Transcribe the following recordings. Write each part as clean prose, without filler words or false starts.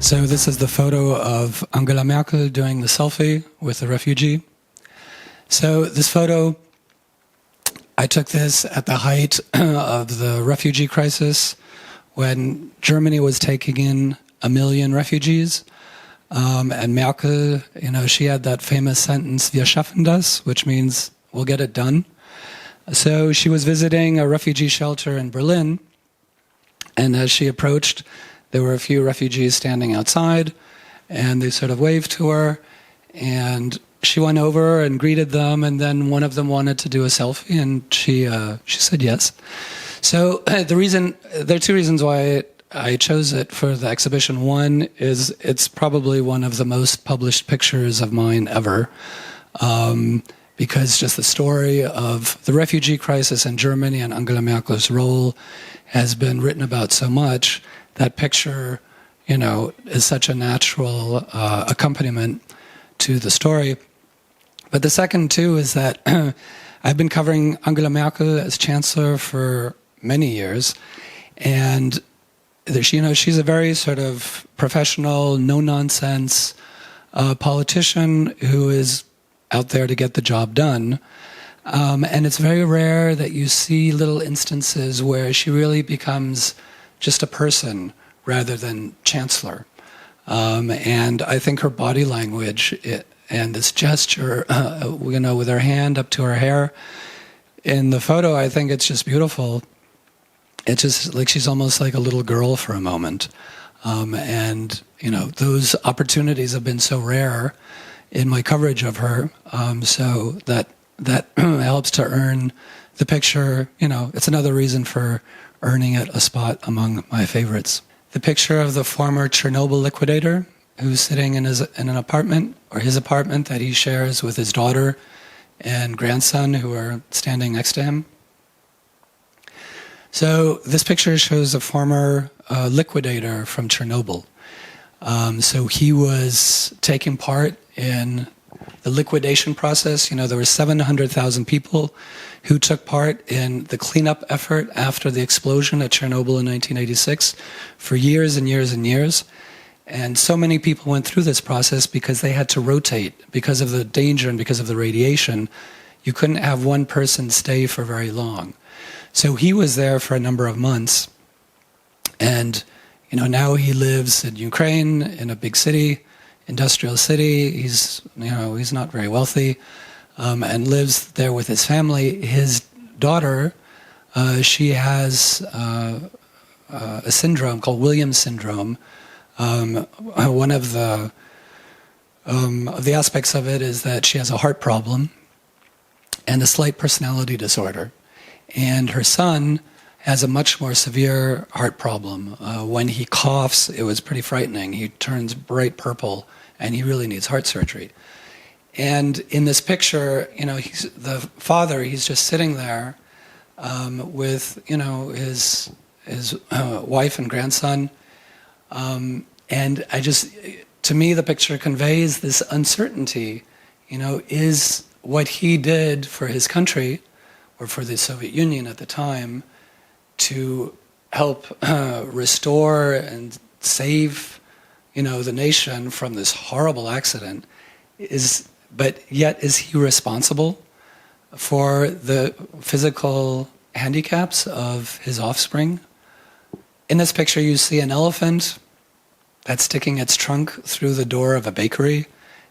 So this is the photo of Angela Merkel doing the selfie with the refugee. So this photo, I took this at the height of the refugee crisis when Germany was taking in 1 million refugees. And Merkel, she had that famous sentence, "Wir schaffen das," which means we'll get it done. So she was visiting a refugee shelter in Berlin, and as she approached, there were a few refugees standing outside, and they sort of waved to her, and she went over and greeted them, and then one of them wanted to do a selfie, and she said yes. So there are two reasons why I chose it for the exhibition. One is it's probably one of the most published pictures of mine ever, because just the story of the refugee crisis in Germany and Angela Merkel's role has been written about so much. That picture, is such a natural accompaniment to the story. But the second, too, is that I've been covering Angela Merkel as chancellor for many years, and she's a very sort of professional, no-nonsense politician who is out there to get the job done. And it's very rare that you see little instances where she really becomes just a person rather than chancellor. And I think her body language and this gesture, with her hand up to her hair, in the photo, I think it's just beautiful. It's just like she's almost like a little girl for a moment. And those opportunities have been so rare in my coverage of her, so that helps to earn the picture. It's another reason for earning it a spot among my favorites. The picture of the former Chernobyl liquidator who's sitting in an apartment, or his apartment, that he shares with his daughter and grandson who are standing next to him. So this picture shows a former liquidator from Chernobyl. So he was taking part in the liquidation process. There were 700,000 people who took part in the cleanup effort after the explosion at Chernobyl in 1986 for years and years and years. And so many people went through this process because they had to rotate because of the danger and because of the radiation. You couldn't have one person stay for very long. So he was there for a number of months. And, now he lives in Ukraine, in a big city, industrial city. He's not very wealthy, and lives there with his family. His daughter, she has a syndrome called Williams syndrome. One of the aspects of it is that she has a heart problem and a slight personality disorder. And her son has a much more severe heart problem. When he coughs, it was pretty frightening. He turns bright purple, and he really needs heart surgery. And in this picture, he's the father. He's just sitting there with his wife and grandson. And to me, the picture conveys this uncertainty. Is what he did for his country, or for the Soviet Union at the time, to help restore and save, the nation from this horrible accident, but yet is he responsible for the physical handicaps of his offspring? In this picture, you see an elephant that's sticking its trunk through the door of a bakery,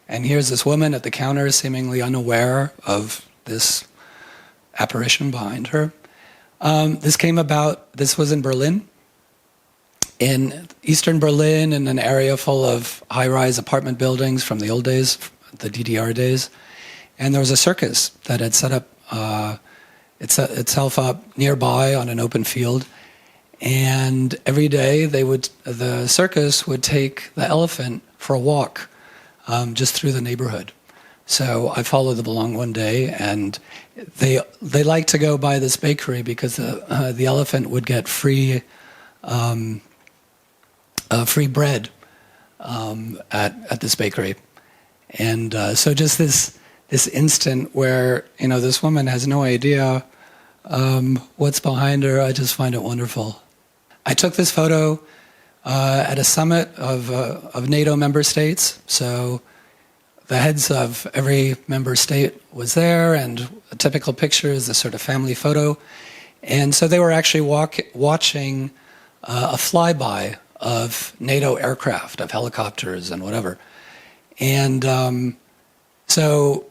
and here's this woman at the counter seemingly unaware of this apparition behind her. This was in Berlin, in eastern Berlin, in an area full of high-rise apartment buildings from the old days, the DDR days. And there was a circus that had set up itself up nearby on an open field. And every day the circus would take the elephant for a walk just through the neighborhood. So I followed them along one day, and they like to go by this bakery because the elephant would get free bread at this bakery. And so just this instant where this woman has no idea what's behind her, I just find it wonderful. I took this photo at a summit of NATO member states. So the heads of every member state was there, and a typical picture is this sort of family photo. And so they were actually watching a flyby of NATO aircraft, of helicopters and whatever. And so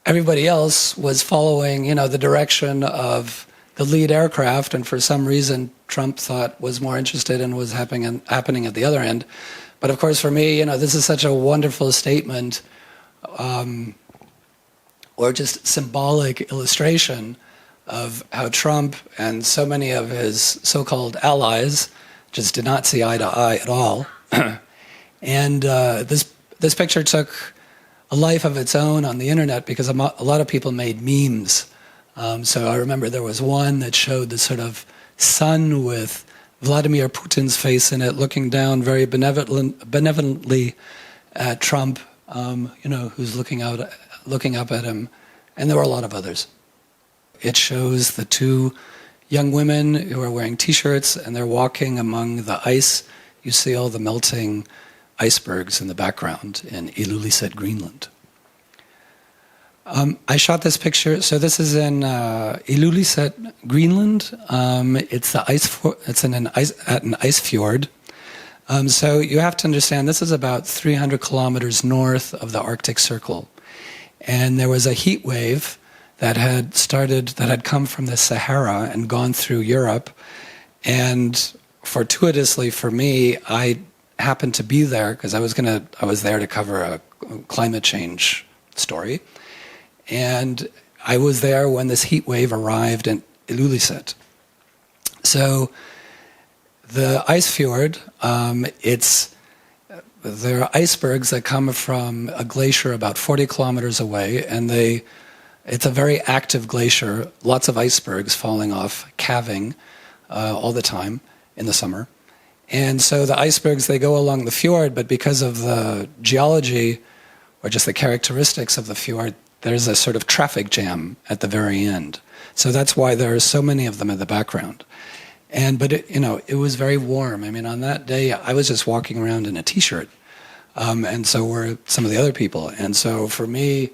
everybody else was following, the direction of the lead aircraft, and for some reason Trump thought was more interested in what was happening at the other end. But of course for me, this is such a wonderful statement, or just symbolic illustration of how Trump and so many of his so-called allies just did not see eye to eye at all. And this picture took a life of its own on the internet because a lot of people made memes. So I remember there was one that showed this sort of sun with Vladimir Putin's face in it, looking down very benevolently at Trump, who's looking up at him. And there were a lot of others. It shows the two young women who are wearing T-shirts, and they're walking among the ice. You see all the melting icebergs in the background in Ilulissat, Greenland. I shot this picture. So this is in Ilulissat, Greenland. It's at an ice fjord. So you have to understand this is about 300 kilometers north of the Arctic Circle, and there was a heat wave that had come from the Sahara and gone through Europe. And fortuitously for me, I happened to be there because I was there to cover a climate change story. And I was there when this heat wave arrived in Ilulissat. So the ice fjord, there are icebergs that come from a glacier about 40 kilometers away, and it's a very active glacier, lots of icebergs falling off, calving all the time in the summer. And so the icebergs, they go along the fjord, but because of the geology or just the characteristics of the fjord, there's a sort of traffic jam at the very end. So that's why there are so many of them in the background. But it was very warm. I mean, on that day, I was just walking around in a T-shirt, and so were some of the other people. And so for me,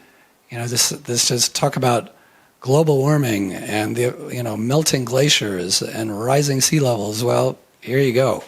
this just talk about global warming and the melting glaciers and rising sea levels. Well, here you go.